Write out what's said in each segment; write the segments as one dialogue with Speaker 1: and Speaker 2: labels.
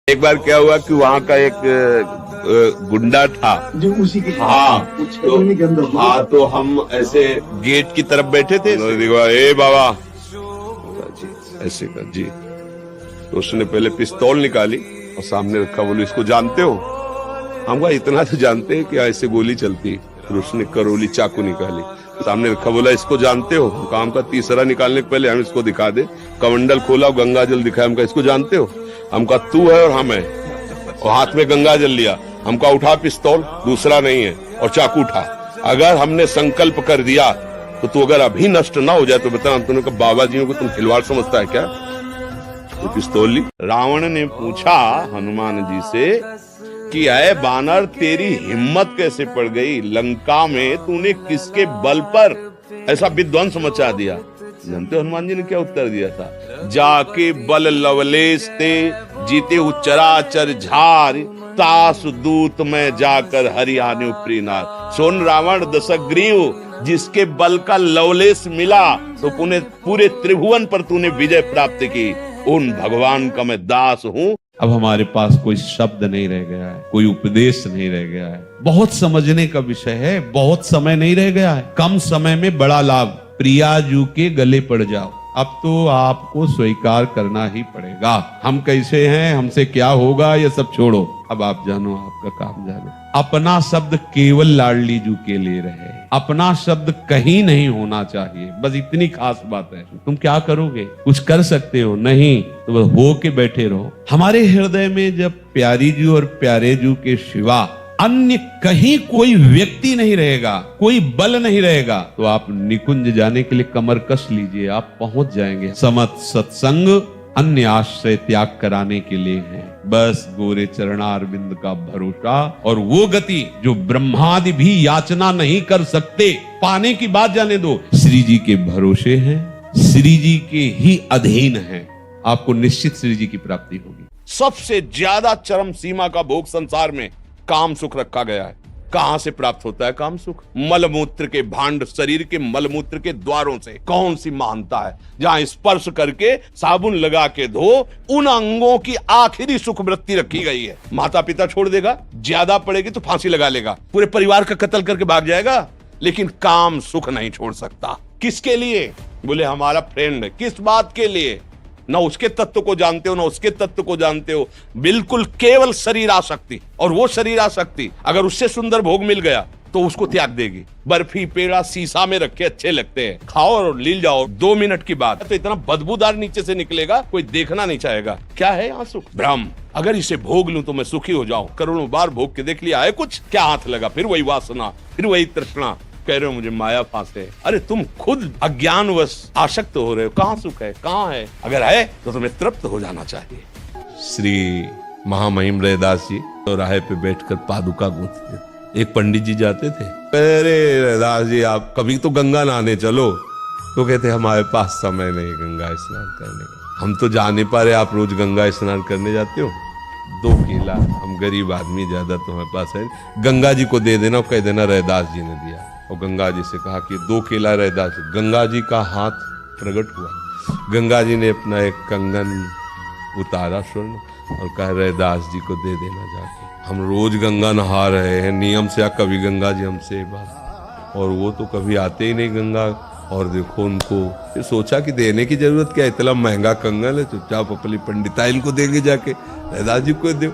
Speaker 1: एक बार क्या हुआ कि वहाँ का एक गुंडा था
Speaker 2: जो उसी की
Speaker 1: तो हम ऐसे गेट की तरफ बैठे थे। देखा ए बाबा जी ऐसे कर जी, तो उसने पहले पिस्तौल निकाली और सामने रखा, बोले इसको जानते हो? हम कहा इतना तो जानते हैं कि ऐसे गोली चलती है। फिर उसने करोली चाकू निकाली, सामने रखा, बोला इसको जानते हो? काम का तीसरा निकालने के पहले हम इसको दिखा दे, कमंडल खोला और गंगा जल दिखाया। हम कहा इसको जानते हो? हम कहा तू है और हम है, और हाथ में गंगा जल लिया। हम कहा उठा पिस्तौल, दूसरा नहीं है, और चाकू उठा। अगर हमने संकल्प कर दिया तो तू अगर अभी नष्ट ना हो जाए तो बता। तूने कहा बाबा जी को तुम खिलवाड़ समझता है क्या? तो पिस्तौल ली। रावण ने पूछा हनुमान जी से कि अय बानर, तेरी हिम्मत कैसे पड़ गई? लंका में तूने किसके बल पर ऐसा विध्वंस मचा दिया? जानते हो हनुमान जी ने क्या उत्तर दिया था? जाके बल लवलेश ते जीते चराचर झार, तास दूत में जाकर हरियाणु प्रीनार। सुन रावण दशग्रीव, जिसके बल का लवलेश मिला तो पूरे त्रिभुवन पर तूने विजय प्राप्त की, उन भगवान का मैं दास हूँ।
Speaker 3: अब हमारे पास कोई शब्द नहीं रह गया है, कोई उपदेश नहीं रह गया है। बहुत समझने का विषय है, बहुत समय नहीं रह गया है। कम समय में बड़ा लाभ। प्रियाजू के गले पड़ जाओ, अब तो आपको स्वीकार करना ही पड़ेगा। हम कैसे हैं, हमसे क्या होगा, ये सब छोड़ो। अब आप जानो, आपका काम जानो। अपना शब्द केवल लाडली जू के लिए रहे, अपना शब्द कहीं नहीं होना चाहिए, बस इतनी खास बात है। तुम क्या करोगे? कुछ कर सकते हो? नहीं, तो बस हो के बैठे रहो। हमारे हृदय में जब प्यारी जू और प्यारे जू के सिवा अन्य कहीं कोई व्यक्ति नहीं रहेगा, कोई बल नहीं रहेगा, तो आप निकुंज जाने के लिए कमर कस लीजिए, आप पहुंच जाएंगे। समत सत्संग अन्य आश्रय त्याग कराने के लिए है, बस गोरे चरणारविंद का भरोसा, और वो गति जो ब्रह्मादि भी याचना नहीं कर सकते। पाने की बात जाने दो, श्री जी के भरोसे हैं, श्री जी के ही अधीन है, आपको निश्चित श्री जी की प्राप्ति होगी।
Speaker 1: सबसे ज्यादा चरम सीमा का भोग संसार में काम सुख रखा गया है। कहां से प्राप्त होता है काम सुख? मलमूत्र के भांड, शरीर के मलमूत्र के द्वारों से। कौन सी महानता है जहां स्पर्श करके साबुन लगा के धो, उन अंगों की आखिरी सुख वृत्ति रखी गई है। माता पिता छोड़ देगा, ज्यादा पड़ेगी तो फांसी लगा लेगा, पूरे परिवार का कत्ल करके भाग जाएगा, लेकिन काम सुख नहीं छोड़ सकता। किसके लिए? बोले हमारा फ्रेंड। किस बात के लिए? ना उसके तत्व को जानते हो, ना उसके तत्व को जानते हो, बिल्कुल केवल शरीर आसक्ति। और वो शरीर आसक्ति अगर उससे सुंदर भोग मिल गया तो उसको त्याग देगी। बर्फी पेड़ा शीशा में रखे अच्छे लगते हैं, खाओ और लील जाओ, 2 मिनट की बात है, तो इतना बदबूदार नीचे से निकलेगा, कोई देखना नहीं चाहेगा। क्या है यहाँ सुख? भ्रम। अगर इसे भोग लूं तो मैं सुखी हो जाऊं। करोड़ों बार भोग के देख लिया है, कुछ क्या हाथ लगा? फिर वही वासना, फिर वही तृष्णा। कह रहे हो मुझे माया फांसे। अरे तुम खुद अज्ञानवश आसक्त हो रहे हो। कहाँ सुख है, कहाँ है? अगर है तो तुम्हें तृप्त हो जाना चाहिए।
Speaker 4: श्री महामहिम रैदास जी तो राह पे बैठकर पादुका गूंथते। एक पंडित जी जाते थे, अरे रैदास जी आप कभी तो गंगा नहाने चलो। तो कहते हमारे पास समय नहीं गंगा स्नान करने का। हम तो जा नहीं पा रहे, आप रोज गंगा स्नान करने जाते हो। 2 केला, हम गरीब आदमी, ज्यादा तुम्हारे पास है, गंगा जी को दे देना, कह देना रैदास जी ने दिया। और गंगा जी से कहा कि 2 केला रैदास। गंगा जी का हाथ प्रकट हुआ, गंगा जी ने अपना एक कंगन उतारा स्वर्ण और कहा रैदास जी को दे देना जाके। हम रोज गंगा नहा रहे हैं नियम से, कभी गंगा जी हमसे एक बात, और वो तो कभी आते ही नहीं गंगा। और देखो उनको, फिर सोचा कि देने की जरूरत क्या, इतना महंगा कंगन है, चुपचाप अपनी पंडिताइन को देंगे जाके, रैदास जी को दे।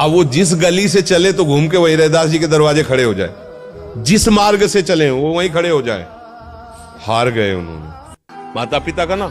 Speaker 4: अब वो जिस गली से चले तो घूम के वही रैदास जी के दरवाजे खड़े हो जाए, जिस मार्ग से चले वो वहीं खड़े हो जाए। हार गए उन्होंने। माता पिता का ना,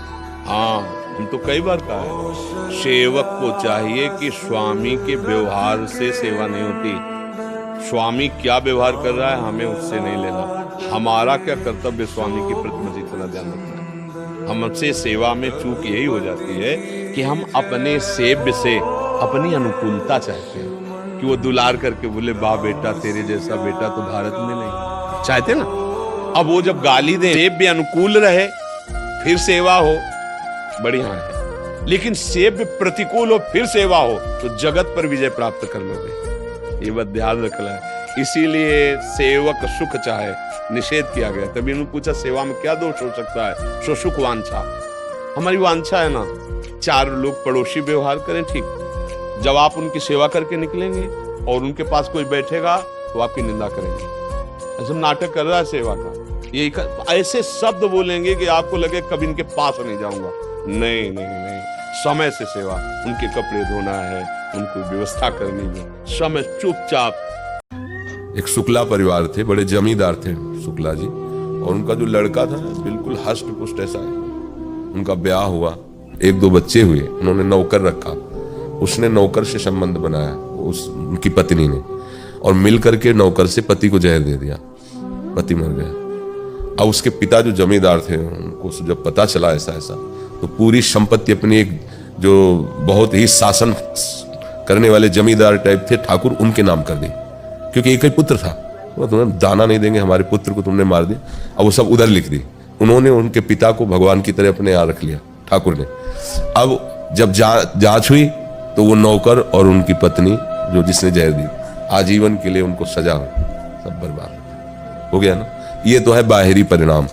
Speaker 4: हाँ हम तो कई बार कहा है, सेवक को चाहिए कि स्वामी के व्यवहार से सेवा नहीं होती। स्वामी क्या व्यवहार कर रहा है हमें उससे नहीं लेना, हमारा क्या कर्तव्य स्वामी के प्रति मुझे इतना ध्यान रखना है। हमसे सेवा में चूक यही हो जाती है कि हम अपने सेव्य से अपनी अनुकूलता चाहते हैं, कि वो दुलार करके बोले वाह बेटा तेरे जैसा बेटा तो भारत में नहीं, चाहते ना। अब वो जब गाली दे, सेव्य अनुकूल रहे फिर सेवा हो, बढ़िया है, लेकिन सेव्य प्रतिकूल हो फिर सेवा हो तो जगत पर विजय प्राप्त कर लोगे। ये बात ध्यान रखना है। इसीलिए सेवक सुख चाहे, निषेध किया गया। तभी उन्होंने पूछा सेवा में क्या दोष हो सकता है? सो सुख वांछा। हमारी वांछा है ना, 4 लोग पड़ोसी व्यवहार करें ठीक,
Speaker 1: जब आप उनकी सेवा करके निकलेंगे और उनके पास कोई बैठेगा तो आपकी निंदा करेंगे, ऐसा नाटक कर रहा है सेवा का। ये ऐसे शब्द बोलेंगे कि आपको लगे कभी इनके पास नहीं जाऊंगा। नहीं नहीं नहीं, समय से सेवा, उनके कपड़े धोना है, उनको व्यवस्था करनी है, समय चुपचाप।
Speaker 4: एक शुक्ला परिवार थे, बड़े जमींदार थे शुक्ला जी, और उनका जो लड़का था बिल्कुल हष्ट पुष्ट ऐसा है। उनका ब्याह हुआ, 1-2 बच्चे हुए, उन्होंने नौकर रखा, उसने नौकर से संबंध बनाया उनकी पत्नी ने, और मिल करके नौकर से पति को जहर दे दिया, पति मर गया। अब उसके पिता जो जमींदार थे, उनको जब पता चला ऐसा ऐसा, तो पूरी संपत्ति अपनी एक जो बहुत ही शासन करने वाले जमींदार टाइप थे ठाकुर, उनके नाम कर दी, क्योंकि एक ही पुत्र था। वो तुम्हें दाना नहीं देंगे, हमारे पुत्र को तुमने मार दिया। अब वो सब उधर लिख दी। उन्होंने उनके पिता को भगवान की तरह अपने यहाँ रख लिया ठाकुर ने। अब जब जांच हुई तो वो नौकर और उनकी पत्नी जो जिसने जहर दी, आजीवन के लिए उनको सजा हुई, सब बर्बाद हो गया ना। ये तो है बाहरी परिणाम,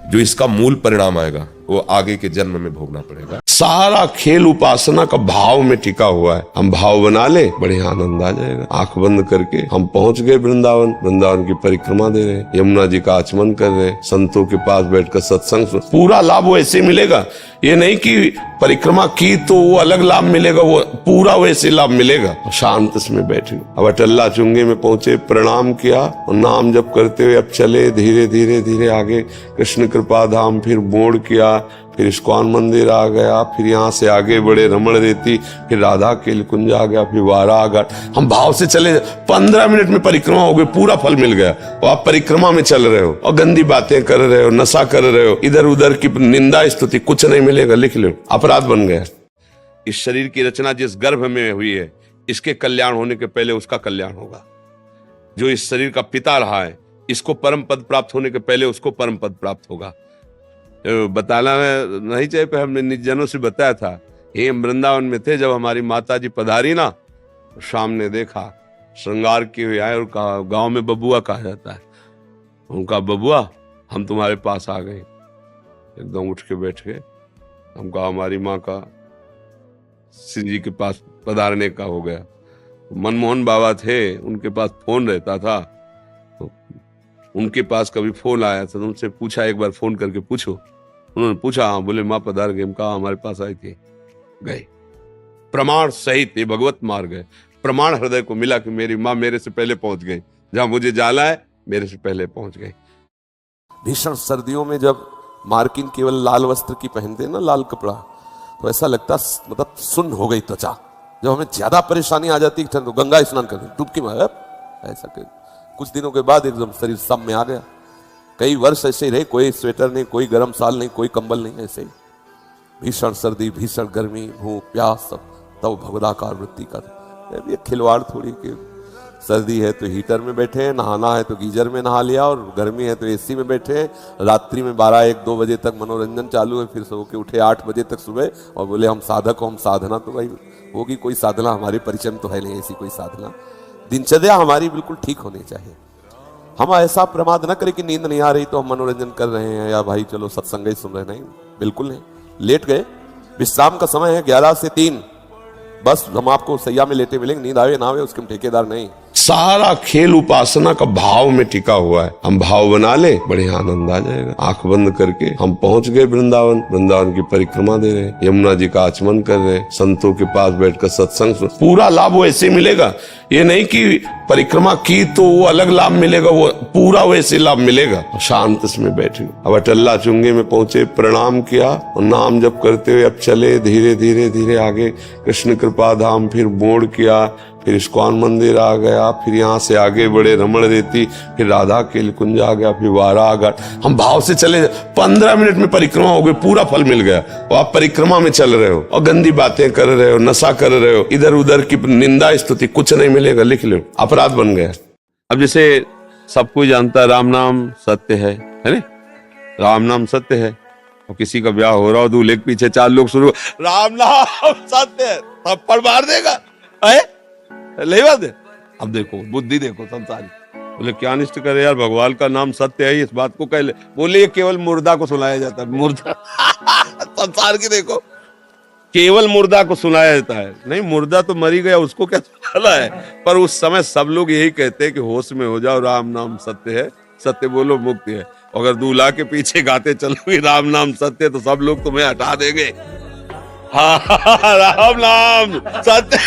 Speaker 4: जो इसका मूल परिणाम आएगा वो आगे के जन्म में भोगना पड़ेगा।
Speaker 1: सारा खेल उपासना का भाव में टिका हुआ है। हम भाव बना ले, बड़े आनंद आ जाएगा। आंख बंद करके हम पहुंच गए वृंदावन, वृंदावन की परिक्रमा दे रहे, यमुना जी का आचमन कर रहे, संतों के पास बैठकर सत्संग सुन। पूरा लाभ वैसे मिलेगा, ये नहीं कि परिक्रमा की तो वो अलग लाभ मिलेगा, वो पूरा वैसे लाभ मिलेगा। शांत में बैठे, अब अटल्ला चुंगे में पहुंचे, प्रणाम किया और नाम जप करते हुए अब चले धीरे धीरे धीरे आगे कृष्ण कृपा धाम, फिर मोड़ किया, फिर इस्कॉन मंदिर आ गया, फिर यहाँ से आगे बढ़े रमण रेती, फिर राधा केल कुंज आ गया, फिर वारा घाट। हम भाव से चले, 15 मिनट में परिक्रमा हो गई, पूरा फल मिल गया। और आप परिक्रमा में चल रहे हो और गंदी बातें कर रहे हो, नशा कर रहे हो, इधर उधर की निंदा स्तुति, कुछ नहीं मिलेगा, लिख लो, अपराध बन गया। इस शरीर की रचना जिस गर्भ में हुई है, इसके कल्याण होने के पहले उसका कल्याण होगा। जो इस शरीर का पिता रहा है, इसको परम पद प्राप्त होने के पहले उसको परम पद प्राप्त होगा। बताना नहीं चाहिए, पर हमने निज जनों से बताया था। ये वृंदावन में थे, जब हमारी माता जी पधारी ना, तो शाम ने देखा श्रृंगार किए हुए आए और कहा, गांव में बबुआ कहा जाता है, उनका बबुआ हम तुम्हारे पास आ गए। एकदम उठ के बैठ गए। हम कहा हमारी माँ का श्री जी के पास पधारने का हो गया। मनमोहन बाबा थे, उनके पास फोन रहता था, तो उनके पास कभी फोन आया था तो उनसे पूछा, एक बार फोन करके पूछो। उन्होंने पूछा, हाँ, बोले माँ पधार गए। कहा हमारे पास आई थी, गए प्रमाण सहित, ये भगवत मार्ग है। प्रमाण हृदय को मिला कि मेरी माँ मेरे से पहले पहुंच गई, जहां मुझे जाना है मेरे से पहले पहुंच गई।
Speaker 2: भीषण सर्दियों में जब मार्किन केवल लाल वस्त्र की पहनते ना, लाल कपड़ा, तो ऐसा लगता मतलब सुन्न हो गई त्वचा। जब हमें ज्यादा परेशानी आ जाती है तो गंगा स्नान करते, डुबकी मार, ऐसा कर कुछ दिनों के बाद एकदम शरीर सब में आ गया। कई वर्ष ऐसे ही रहे, कोई स्वेटर नहीं, कोई गर्म साल नहीं, कोई कंबल नहीं, ऐसे ही भीषण सर्दी, भीषण गर्मी, भूख प्यास, सब तब भगवदाकार वृत्ति कर। ये खिलवाड़ थोड़ी कि सर्दी है तो हीटर में बैठे हैं, नहाना है तो गीजर में नहा लिया, और गर्मी है तो एसी में बैठे हैं, रात्रि में 12-1-2 बजे तक मनोरंजन चालू है, फिर सो के उठे 8 बजे तक सुबह और बोले हम साधक हो, हम साधना। तो भाई होगी कोई साधना, हमारे परिचय में तो है नहीं ऐसी कोई साधना। दिनचर्या हमारी बिल्कुल ठीक होनी चाहिए। हम ऐसा प्रमाद न करें कि नींद नहीं आ रही तो हम मनोरंजन कर रहे हैं, या भाई चलो सत्संग ही सुन रहे, नहीं, बिल्कुल नहीं। लेट गए, विश्राम का समय है 11 से 3, बस हम आपको सैया में लेटे मिलेंगे, नींद आवे ना आवे उसके हम ठेकेदार नहीं।
Speaker 1: सारा खेल उपासना का भाव में टिका हुआ है। हम भाव बना ले, बड़े आनंद आ जाएगा। आंख बंद करके हम पहुंच गए वृंदावन, वृंदावन की परिक्रमा दे रहे, यमुना जी का आचमन कर रहे, संतों के पास बैठकर सत्संग सुन। पूरा लाभ वैसे मिलेगा, ये नहीं कि परिक्रमा की तो वो अलग लाभ मिलेगा, वो पूरा वैसे लाभ मिलेगा। शांत में बैठे, अब अटल्ला चुंगे में पहुंचे, प्रणाम किया और नाम जप करते हुए अब चले धीरे धीरे धीरे आगे कृष्ण कृपा धाम, फिर मोड़ किया, फिर इस्कॉन मंदिर आ गया, फिर यहाँ से आगे बढ़े रमण रेती, फिर राधा केल कुंज आ गया, फिर वारा घाट। हम भाव से चले, 15 मिनट में परिक्रमा हो गई, पूरा फल मिल गया। और आप परिक्रमा में चल रहे हो और गंदी बातें कर रहे हो, नशा कर रहे हो, इधर उधर की निंदा स्तुति, कुछ नहीं मिलेगा, लिख लो, अपराध बन गया। अब जैसे सब कोई जानता है राम नाम सत्य है ना, राम नाम सत्य है। और किसी का ब्याह हो रहा हो, दूल्हे के पीछे 4 लोग शुरू, राम नाम सत्य है, थप्पड़ मार देगा, ले बात है। अब देखो बुद्धि देखो संसारी, बोले क्या निष्ठ करे यार, भगवान का नाम सत्य है, इस बात को कह ले। बोले ये केवल मुर्दा को सुनाया जाता है, मुर्दा संसार की देखो, केवल मुर्दा को सुनाया जाता है। नहीं, मुर्दा तो मरी गया, उसको क्या सुनाना है। पर उस समय सब लोग यही कहते हैं कि होश में हो जाओ, राम नाम सत्य है, सत्य बोलो मुक्ति है। अगर दूल्हा के पीछे गाते चलोगे राम नाम सत्य, तो सब लोग तुम्हें हटा देंगे। हाँ, राम नाम सत्य।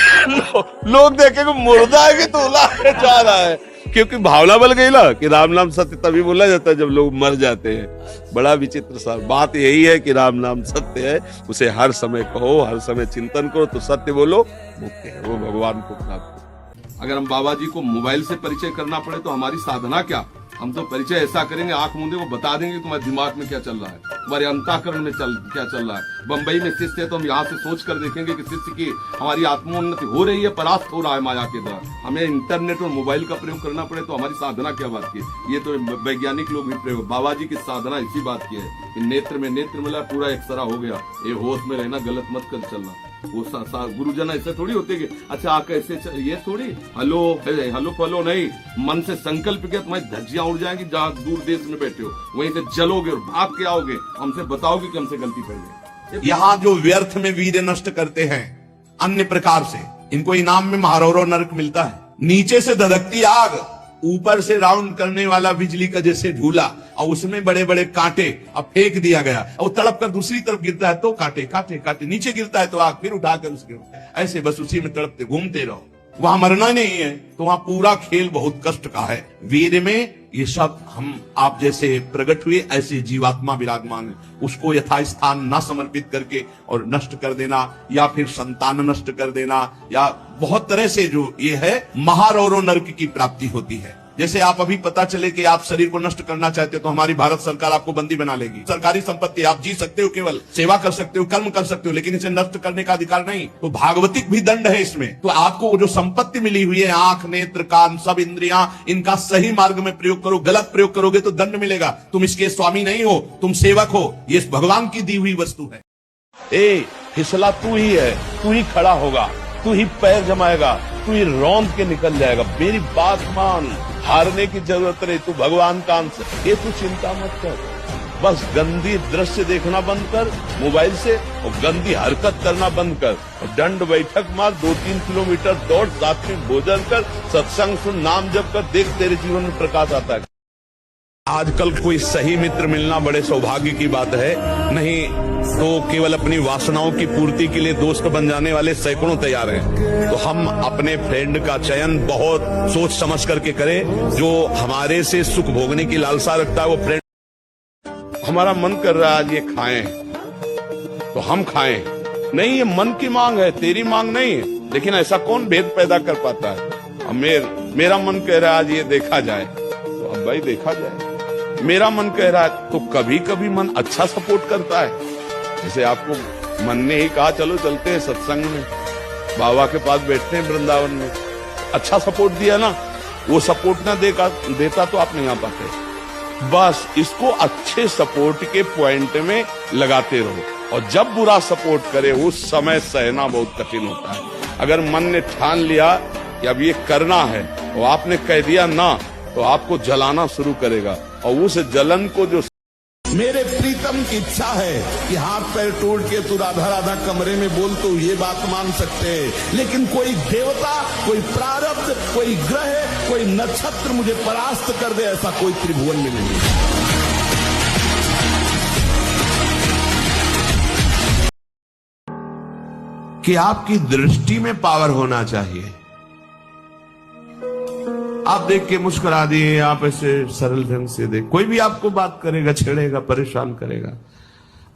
Speaker 1: लोग देखेंगे मुर्दा है कि दूल्हा जा रहा है, क्योंकि भावना बल गई ना कि राम नाम सत्य तभी बोला जाता है जब लोग मर जाते हैं। बड़ा विचित्र सा बात यही है कि राम नाम सत्य है, उसे हर समय कहो, हर समय चिंतन करो, तो सत्य बोलो मुक्ति है, वो भगवान को प्राप्त। अगर हम बाबा जी को मोबाइल से परिचय करना पड़े तो हमारी साधना क्या? हम तो परिचय ऐसा करेंगे, आंख मूंदे को बता देंगे तुम्हारे दिमाग में क्या चल रहा है, तुम्हारे अंतःकरण में क्या चल रहा है। बंबई में शिष्य है तो हम यहाँ से सोच कर देखेंगे कि शिष्य की हमारी आत्मोन्नति हो रही है, परास्त हो रहा है माया के द्वारा। हमें इंटरनेट और मोबाइल का प्रयोग करना पड़े तो हमारी साधना क्या बात की है? ये तो वैज्ञानिक लोग भी प्रयोग, बाबा जी की साधना इसी बात की है कि नेत्र में नेत्र मिला, पूरा एक्सरा हो गया, ये होश में रहना, गलत मत कर चलना। वो गुरुजन ऐसे थोड़ी होते कि अच्छा आ कैसे ये थोड़ी हलो फलो नहीं, मन से संकल्प किया तुम्हारी धज्जियां उड़ जाएंगी, जहाँ दूर देश में बैठे हो वहीं से जलोगे और भाग के आओगे, हमसे बताओगे कि हमसे गलती पड़ गई।
Speaker 5: यहाँ जो व्यर्थ में वीर नष्ट करते हैं अन्य प्रकार से, इनको इनाम में महारौरो नरक मिलता है। नीचे से धधकती आग, ऊपर से राउंड करने वाला बिजली का जैसे झूला, और उसमें बड़े बड़े कांटे, अब फेंक दिया गया और तड़प कर दूसरी तरफ गिरता है तो कांटे कांटे कांटे, नीचे गिरता है तो आग, फिर उठाकर उसके ऐसे बस उसी में तड़पते घूमते रहो। वहां मरना नहीं है, तो वहां पूरा खेल बहुत कष्ट का है। वीर में ये सब हम आप जैसे प्रकट हुए ऐसे जीवात्मा विराजमान है, उसको यथास्थान न समर्पित करके और नष्ट कर देना, या फिर संतान नष्ट कर देना, या बहुत तरह से जो ये है महारौरो नरक की प्राप्ति होती है। जैसे आप अभी पता चले कि आप शरीर को नष्ट करना चाहते हो तो हमारी भारत सरकार आपको बंदी बना लेगी। सरकारी संपत्ति आप जी सकते हो, केवल सेवा कर सकते हो, कर्म कर सकते हो, लेकिन इसे नष्ट करने का अधिकार नहीं। तो भागवतिक भी दंड है इसमें। तो आपको जो संपत्ति मिली हुई है, आंख, नेत्र, कान, सब इंद्रियां, इनका सही मार्ग में प्रयोग करो। गलत प्रयोग करोगे तो दंड मिलेगा। तुम इसके स्वामी नहीं हो, तुम सेवक हो। ये भगवान की दी हुई वस्तु है।
Speaker 1: ए फिसला तू ही है, तू ही खड़ा होगा, तू ही पैर जमाएगा, तू ही रौंद के निकल जाएगा। मेरी बात मान, हारने की जरूरत नहीं, तू भगवान का अंश, ये तू चिंता मत कर। बस गंदी दृश्य देखना बंद कर मोबाइल से, और गंदी हरकत करना बंद कर, और दंड बैठक मार, 2-3 किलोमीटर दौड़, सात्विक भोजन कर, सत्संग सुन, नाम जप कर, देख तेरे जीवन में प्रकाश आता है। आजकल कोई सही मित्र मिलना बड़े सौभाग्य की बात है, नहीं तो केवल अपनी वासनाओं की पूर्ति के लिए दोस्त बन जाने वाले सैकड़ों तैयार हैं। तो हम अपने फ्रेंड का चयन बहुत सोच समझ करके करें, जो हमारे से सुख भोगने की लालसा रखता है। वो फ्रेंड, हमारा मन कर रहा है आज ये खाएं तो हम खाएं, नहीं ये मन की मांग है, तेरी मांग नहीं है। लेकिन ऐसा कौन भेद पैदा कर पाता है? मेरा मन कह रहा है आज ये देखा जाए, तो अब भाई देखा जाए। मेरा मन कह रहा है, तो कभी कभी मन अच्छा सपोर्ट करता है। जैसे आपको मन ने ही कहा चलो चलते हैं सत्संग में, बाबा के पास बैठते हैं वृंदावन में, अच्छा सपोर्ट दिया ना। वो सपोर्ट ना देता तो आप नहीं आ पाते। बस इसको अच्छे सपोर्ट के पॉइंट में लगाते रहो, और जब बुरा सपोर्ट करे उस समय सहना बहुत कठिन होता है। अगर मन ने ठान लिया कि अब ये करना है और आपने कह दिया ना, तो आपको जलाना शुरू करेगा, और उस जलन को जो
Speaker 5: मेरे प्रीतम की इच्छा है कि हाथ पैर तोड़ के तू राधा राधा कमरे में बोल, तो ये बात मान सकते हैं। लेकिन कोई देवता, कोई प्रारब्ध, कोई ग्रह, कोई नक्षत्र मुझे परास्त कर दे, ऐसा कोई त्रिभुवन में नहीं। कि आपकी दृष्टि में पावर होना चाहिए। आप देख के मुस्कुरा दिए, आप ऐसे सरल ढंग से देख, कोई भी आपको बात करेगा, छेड़ेगा, परेशान करेगा।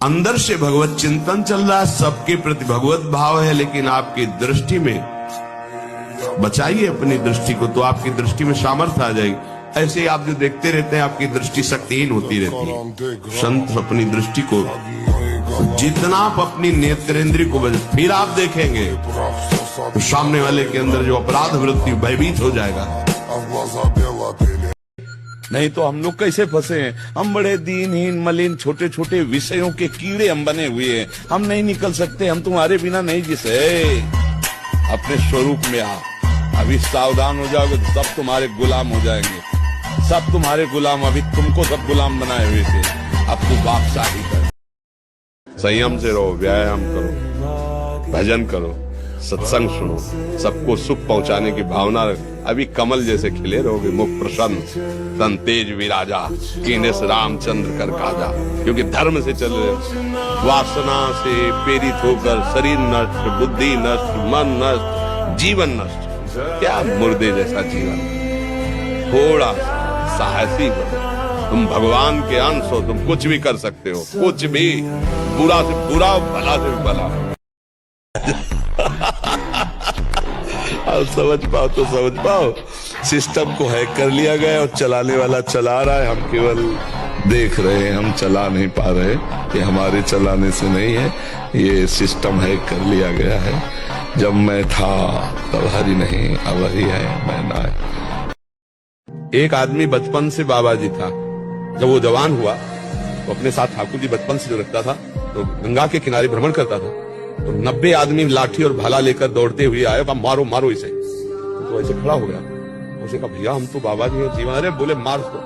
Speaker 5: अंदर से भगवत चिंतन चल रहा है, सबके प्रति भगवत भाव है, लेकिन आपकी दृष्टि में बचाइए अपनी दृष्टि को, तो आपकी दृष्टि में सामर्थ्य आ जाएगी। ऐसे ही आप जो देखते रहते हैं, आपकी दृष्टि शक्तिहीन होती रहती है। संत अपनी दृष्टि को, जितना आप अपनी नेत्रेंद्रिय को फिर आप देखेंगे तो सामने वाले के अंदर जो अपराध वृत्ति भयभीत हो जाएगा।
Speaker 1: नहीं तो हम लोग कैसे फंसे हैं? हम बड़े दीनहीन मलिन छोटे छोटे विषयों के कीड़े हम बने हुए हैं, हम नहीं निकल सकते, हम तुम्हारे बिना नहीं जी सकते। अपने स्वरूप में आ, अभी सावधान हो जाओगे तो सब तुम्हारे गुलाम हो जाएंगे, सब तुम्हारे गुलाम। अभी तुमको सब गुलाम बनाए हुए थे, अब तू बादशाही कर। संयम से रहो, व्यायाम करो। भजन करो, सत्संग सुनो, सबको सुख पहुंचाने की भावना रख। अभी कमल जैसे खिले रहोगे, मुख प्रसन्न, तन तेज विराजा, कीनेस रामचंद्र कर काजा। क्योंकि धर्म से चल रहे हो। वासना से प्रेरित होकर शरीर नष्ट, बुद्धि नष्ट, मन नष्ट, जीवन नष्ट। क्या मुर्दे जैसा जीवन। थोड़ा साहसी बनो, तुम भगवान के अंश हो, तुम कुछ भी कर सकते हो, कुछ भी, बुरा से बुरा, भला से भी भला।
Speaker 4: अब समझ पाओ तो समझ पाओ, सिस्टम को हैक कर लिया गया और चलाने वाला चला रहा है, हम केवल देख रहे हैं, हम चला नहीं पा रहे। ये हमारे चलाने से नहीं है, ये सिस्टम हैक कर लिया गया है। जब मैं था तब हरि नहीं, अब हरि है मैं ना है।
Speaker 1: एक आदमी बचपन से बाबा जी था, जब वो जवान हुआ तो अपने साथ ठाकुर जी बचपन से जो रखता था, तो गंगा के किनारे भ्रमण करता था, तो 90 आदमी लाठी और भाला लेकर दौड़ते हुए आए, कहा मारो मारो इसे। तो ऐसे खड़ा हो गया, उसे कहा भैया हम तो बाबा जी हैं जीवन। अरे बोले मार उसको।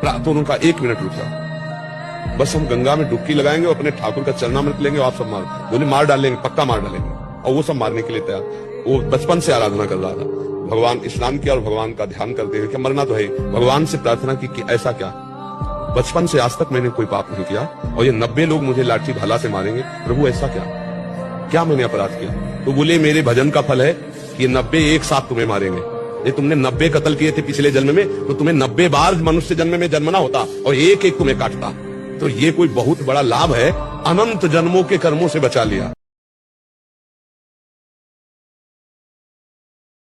Speaker 1: तो उन्होंने कहा 1 मिनट रुक जाओ, बस हम गंगा में डुबकी लगाएंगे और अपने ठाकुर का चरणामृत लेंगे, आप सब मार। बोले मार डालेंगे, पक्का मार डालेंगे। और वो सब मारने के लिए तैयार। वो बचपन से आराधना कर रहा था, भगवान स्नान किया और भगवान का ध्यान करते हुए, क्या मरना तो है, भगवान से प्रार्थना की कि ऐसा क्या, बचपन से आज तक मैंने कोई पाप नहीं किया और ये 90 लोग मुझे लाठी भाला से मारेंगे, प्रभु ऐसा क्या, क्या मैंने अपराध किया। तो बोले मेरे भजन का फल है कि 90 एक साथ तुम्हें मारेंगे। ये तुमने 90 कत्ल किए थे पिछले जन्म में, तो तुम्हें 90 बार मनुष्य जन्म में जन्मना होता और एक एक तुम्हें काटता। तो ये कोई बहुत बड़ा लाभ है, अनंत जन्मों के कर्मों से बचा लिया।